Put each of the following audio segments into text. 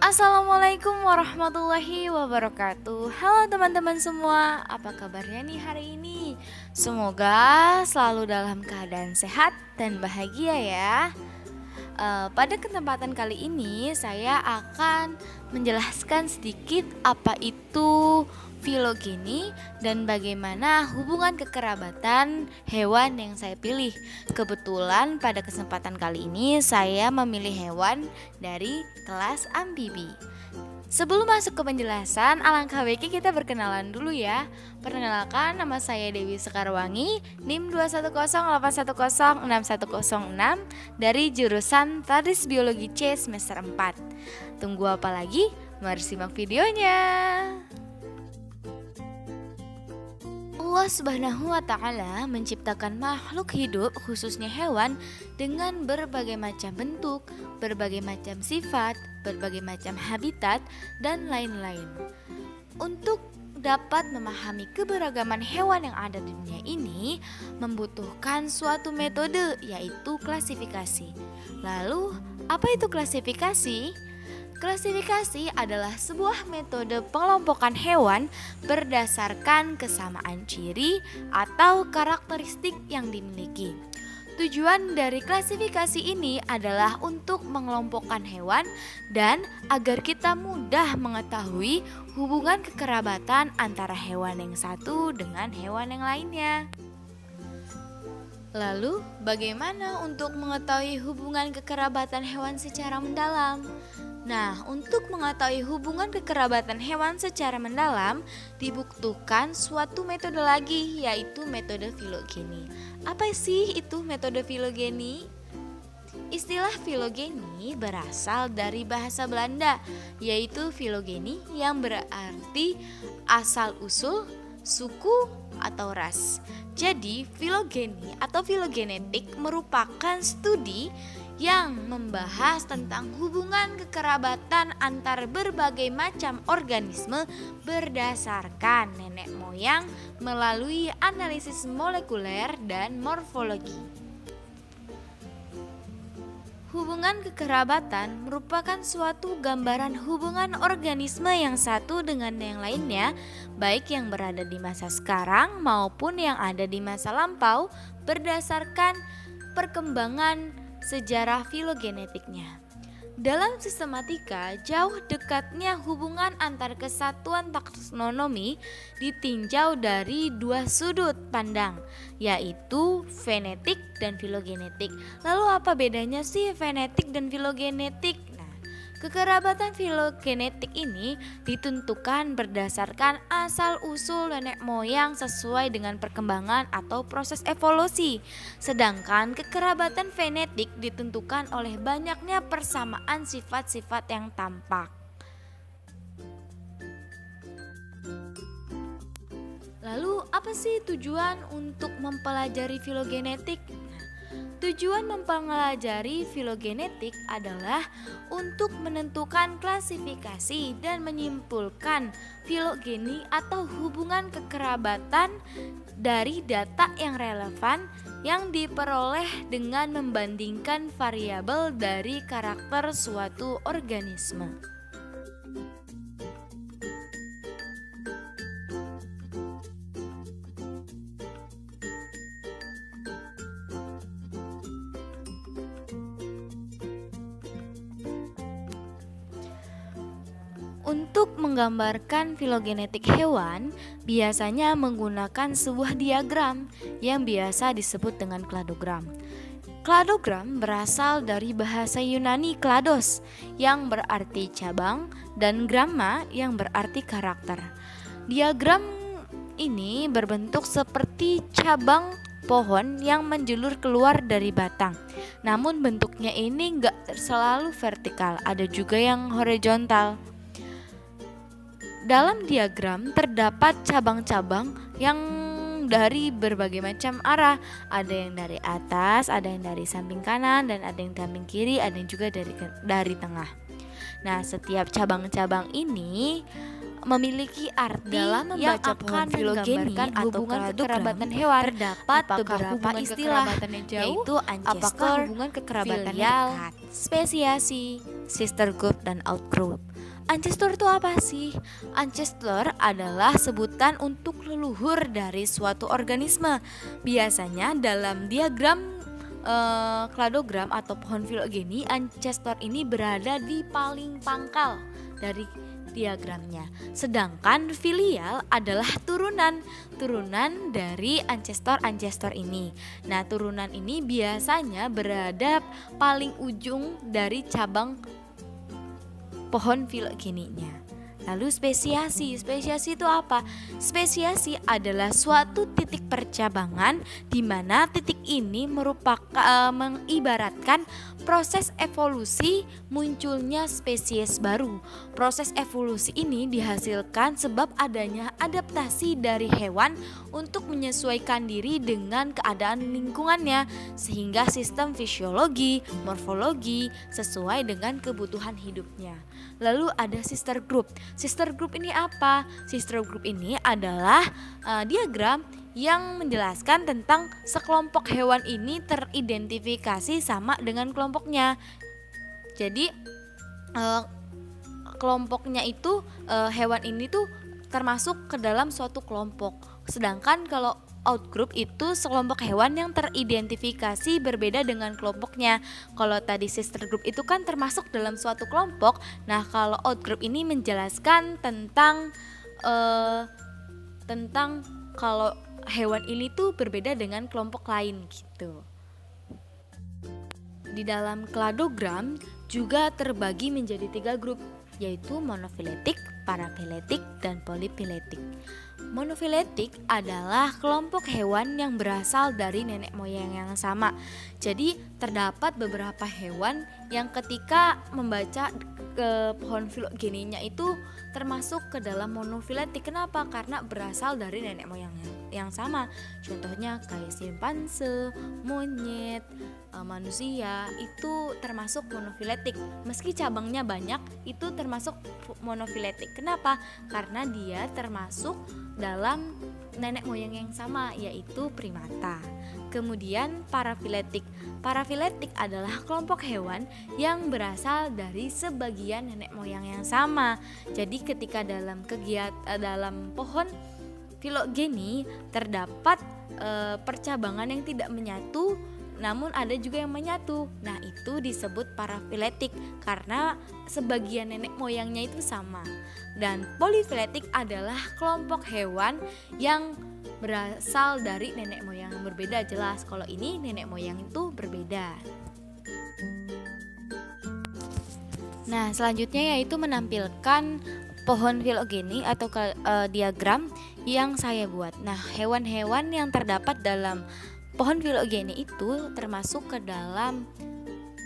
Assalamualaikum warahmatullahi wabarakatuh. Halo teman-teman semua, apa kabarnya nih hari ini? Semoga selalu dalam keadaan sehat dan bahagia ya. Pada kesempatan kali ini saya akan menjelaskan sedikit apa itu filogeni dan bagaimana hubungan kekerabatan hewan yang saya pilih. Kebetulan pada kesempatan kali ini saya memilih hewan dari kelas amfibi. Sebelum masuk ke penjelasan, alangkah baiknya kita berkenalan dulu ya. Perkenalkan, nama saya Dewi Sekarwangi, NIM 21081061006 dari jurusan Tadris Biologi C semester 4. Tunggu apa lagi? Mari simak videonya. Allah Subhanahu wa Ta'ala menciptakan makhluk hidup, khususnya hewan, dengan berbagai macam bentuk, berbagai macam sifat, berbagai macam habitat, dan lain-lain. Untuk dapat memahami keberagaman hewan yang ada di dunia ini, membutuhkan suatu metode, yaitu klasifikasi. Lalu, apa itu klasifikasi? Klasifikasi adalah sebuah metode pengelompokan hewan berdasarkan kesamaan ciri atau karakteristik yang dimiliki. Tujuan dari klasifikasi ini adalah untuk mengelompokkan hewan dan agar kita mudah mengetahui hubungan kekerabatan antara hewan yang satu dengan hewan yang lainnya. Lalu, bagaimana untuk mengetahui hubungan kekerabatan hewan secara mendalam? Nah, untuk mengetahui hubungan kekerabatan hewan secara mendalam dibutuhkan suatu metode lagi, yaitu metode filogeni. Apa sih itu metode filogeni? Istilah filogeni berasal dari bahasa Belanda, yaitu filogeni yang berarti asal-usul, suku, atau ras. Jadi, filogeni atau filogenetik merupakan studi yang membahas tentang hubungan kekerabatan antar berbagai macam organisme berdasarkan nenek moyang melalui analisis molekuler dan morfologi. Hubungan kekerabatan merupakan suatu gambaran hubungan organisme yang satu dengan yang lainnya, baik yang berada di masa sekarang maupun yang ada di masa lampau berdasarkan perkembangan sejarah filogenetiknya. Dalam sistematika, jauh dekatnya hubungan antar kesatuan taksonomi ditinjau dari dua sudut pandang, yaitu fenetik dan filogenetik. Lalu apa bedanya sih fenetik dan filogenetik? Kekerabatan filogenetik ini ditentukan berdasarkan asal-usul nenek moyang sesuai dengan perkembangan atau proses evolusi. Sedangkan kekerabatan fenetik ditentukan oleh banyaknya persamaan sifat-sifat yang tampak. Lalu apa sih tujuan untuk mempelajari filogenetik? Tujuan mempelajari filogenetik adalah untuk menentukan klasifikasi dan menyimpulkan filogeni atau hubungan kekerabatan dari data yang relevan yang diperoleh dengan membandingkan variabel dari karakter suatu organisme. Untuk menggambarkan filogenetik hewan, biasanya menggunakan sebuah diagram yang biasa disebut dengan kladogram. Kladogram berasal dari bahasa Yunani klados yang berarti cabang dan gramma yang berarti karakter. Diagram ini berbentuk seperti cabang pohon yang menjulur keluar dari batang. Namun bentuknya ini enggak selalu vertikal, ada juga yang horizontal. Dalam diagram terdapat cabang-cabang yang dari berbagai macam arah. Ada yang dari atas, ada yang dari samping kanan, dan ada yang samping kiri, ada yang juga dari tengah. Nah, setiap cabang-cabang ini memiliki arti dalam yang membaca pohon akan filogeni menggambarkan atau hubungan kladogram, kekerabatan hewan. terdapat Apakah beberapa hubungan istilah, kekerabatannya jauh, yaitu apakah ancestor, hubungan kekerabatannya filial, dekat, spesiasi, sister group, dan outgroup. Ancestor itu apa sih? Ancestor adalah sebutan untuk leluhur dari suatu organisme. Biasanya dalam diagram kladogram atau pohon filogeni, ancestor ini berada di paling pangkal dari diagramnya. Sedangkan filial adalah turunan dari ancestor ini. Nah, turunan ini biasanya berada paling ujung dari cabang pohon filogeninya. Lalu spesiasi itu apa? Spesiasi adalah suatu titik percabangan di mana titik ini merupakan mengibaratkan proses evolusi munculnya spesies baru. Proses evolusi ini dihasilkan sebab adanya adaptasi dari hewan untuk menyesuaikan diri dengan keadaan lingkungannya, sehingga sistem fisiologi, morfologi sesuai dengan kebutuhan hidupnya. Lalu ada sister group. Sister group ini apa? Sister group ini adalah diagram yang menjelaskan tentang sekelompok hewan ini teridentifikasi sama dengan kelompoknya. Jadi kelompoknya itu hewan ini tuh termasuk ke dalam suatu kelompok. Sedangkan kalau outgroup itu sekelompok hewan yang teridentifikasi berbeda dengan kelompoknya. Kalau tadi sister group itu kan termasuk dalam suatu kelompok. Nah, kalau outgroup ini menjelaskan tentang kalau hewan ini tuh berbeda dengan kelompok lain gitu. Di dalam kladogram juga terbagi menjadi 3 grup, yaitu monofiletik, parafiletik, dan polifiletik. Monofiletik adalah kelompok hewan yang berasal dari nenek moyang yang sama. Jadi terdapat beberapa hewan yang ketika membaca ke pohon filogeninya itu termasuk ke dalam monofiletik. Kenapa? Karena berasal dari nenek moyang yang sama. Contohnya kayak simpanse, monyet, manusia itu termasuk monofiletik. Meski cabangnya banyak, itu termasuk monofiletik. Kenapa? Karena dia termasuk dalam nenek moyang yang sama, yaitu primata. Kemudian parafiletik. Parafiletik adalah kelompok hewan yang berasal dari sebagian nenek moyang yang sama. Jadi ketika dalam pohon filogeni terdapat percabangan yang tidak menyatu, namun ada juga yang menyatu. Nah, itu disebut parafiletik karena sebagian nenek moyangnya itu sama. Dan polifiletik adalah kelompok hewan yang berasal dari nenek moyang yang berbeda. Jelas kalau ini nenek moyang itu berbeda. Nah, selanjutnya yaitu menampilkan pohon filogeni atau diagram yang saya buat. Nah, hewan-hewan yang terdapat dalam pohon filogeni itu termasuk ke dalam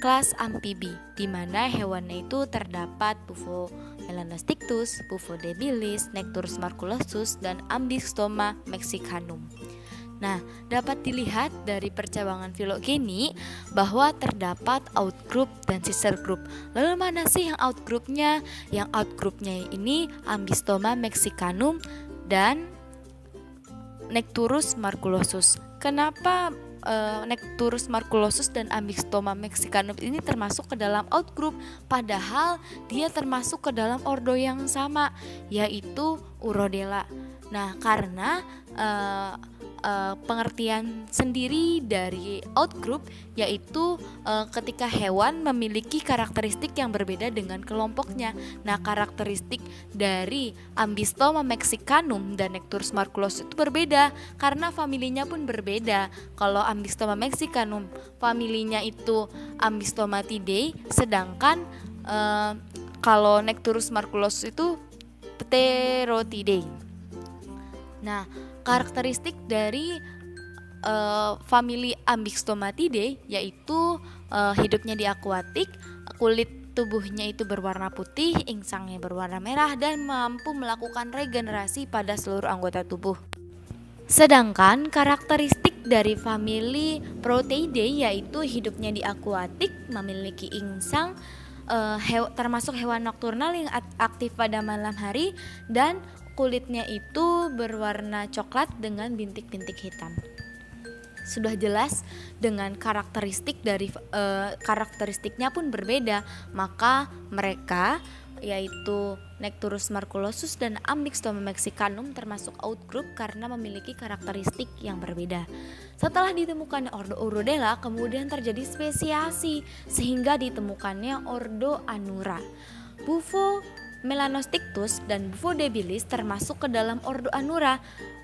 kelas amfibi, di mana hewannya itu terdapat Bufo melanostictus, Bufo debilis, Necturus marculosus, dan Ambystoma mexicanum. Nah, dapat dilihat dari percabangan filogeni bahwa terdapat outgroup dan sister group. Lalu mana sih yang outgroupnya? Yang outgroupnya ini Ambystoma mexicanum dan Necturus marculosus. Kenapa Necturus marculosus dan Ambystoma mexicanum ini termasuk ke dalam outgroup, padahal dia termasuk ke dalam ordo yang sama, yaitu Urodela. Nah, karena pengertian sendiri dari outgroup yaitu ketika hewan memiliki karakteristik yang berbeda dengan kelompoknya. Nah, karakteristik dari Ambystoma mexicanum dan Necturus marculosus itu berbeda karena familinya pun berbeda. Kalau Ambystoma mexicanum familinya itu Ambystomatidae, sedangkan kalau Necturus marculosus itu Pterotidae. Nah, karakteristik dari famili Ambystomatidae yaitu hidupnya di akuatik, kulit tubuhnya itu berwarna putih, insangnya berwarna merah, dan mampu melakukan regenerasi pada seluruh anggota tubuh. Sedangkan karakteristik dari famili Proteidae yaitu hidupnya di akuatik, memiliki insang, termasuk hewan nokturnal yang aktif pada malam hari dan kulitnya itu berwarna coklat dengan bintik-bintik hitam. Sudah jelas dengan karakteristiknya pun berbeda, maka mereka yaitu Necturus marculosus dan Amblixstoma mexicanum termasuk outgroup karena memiliki karakteristik yang berbeda. Setelah ditemukannya ordo Urodela, kemudian terjadi spesiasi sehingga ditemukannya ordo Anura. Bufo Melanostictus dan Bufo debilis termasuk ke dalam ordo Anura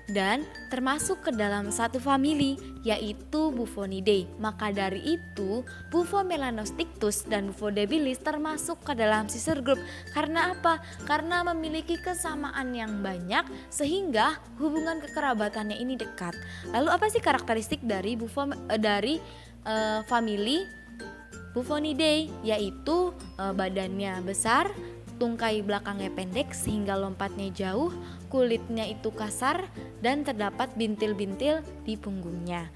dan termasuk ke dalam satu famili yaitu Buffonidae. Maka dari itu Bufo Melanostictus dan Bufo debilis termasuk ke dalam sister group. Karena apa? Karena memiliki kesamaan yang banyak sehingga hubungan kekerabatannya ini dekat. Lalu apa sih karakteristik dari famili Buffonidae? Yaitu badannya besar, tungkai belakangnya pendek sehingga lompatnya jauh, kulitnya itu kasar dan terdapat bintil-bintil di punggungnya.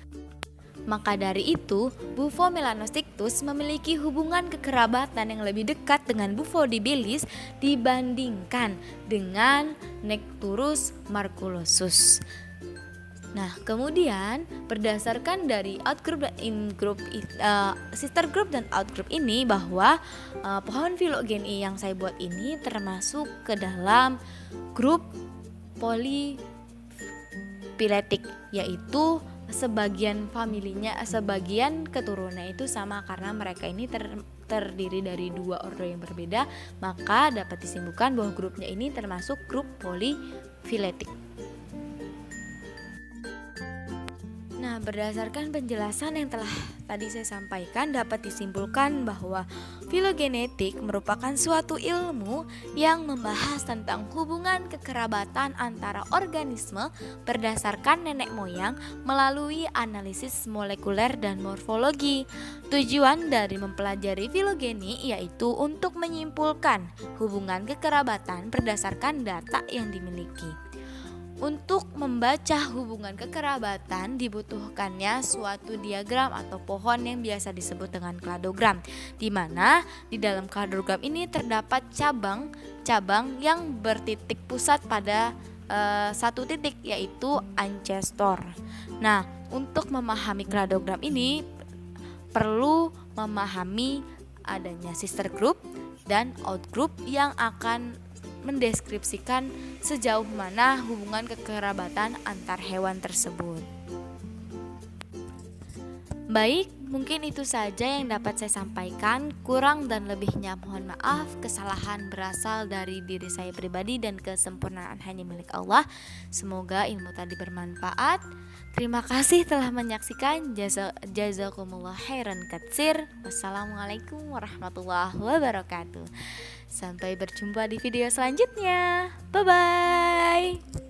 Maka dari itu, Bufo Melanostictus memiliki hubungan kekerabatan yang lebih dekat dengan Bufo debilis dibandingkan dengan Necturus marculosus. Nah, kemudian berdasarkan dari outgroup dan ingroup, sister group dan outgroup ini bahwa pohon filogeny yang saya buat ini termasuk ke dalam grup polyphyletic, yaitu sebagian familinya, sebagian keturunannya itu sama karena mereka ini terdiri dari dua ordo yang berbeda, maka dapat disimpulkan bahwa grupnya ini termasuk grup polyphyletic. Nah, berdasarkan penjelasan yang telah tadi saya sampaikan, dapat disimpulkan bahwa filogenetik merupakan suatu ilmu yang membahas tentang hubungan kekerabatan antara organisme berdasarkan nenek moyang melalui analisis molekuler dan morfologi. Tujuan dari mempelajari filogeni yaitu untuk menyimpulkan hubungan kekerabatan berdasarkan data yang dimiliki. Untuk membaca hubungan kekerabatan dibutuhkannya suatu diagram atau pohon yang biasa disebut dengan kladogram, di mana di dalam kladogram ini terdapat cabang-cabang yang bertitik pusat pada satu titik, yaitu ancestor. Nah, untuk memahami kladogram ini perlu memahami adanya sister group dan outgroup yang akan mendeskripsikan sejauh mana hubungan kekerabatan antar hewan tersebut. Baik, mungkin itu saja yang dapat saya sampaikan. Kurang dan lebihnya mohon maaf. Kesalahan berasal dari diri saya pribadi dan kesempurnaan hanya milik Allah. Semoga ilmu tadi bermanfaat. Terima kasih telah menyaksikan. Jazakumullah khairan katsir. Wassalamualaikum warahmatullahi wabarakatuh. Sampai berjumpa di video selanjutnya. Bye-bye.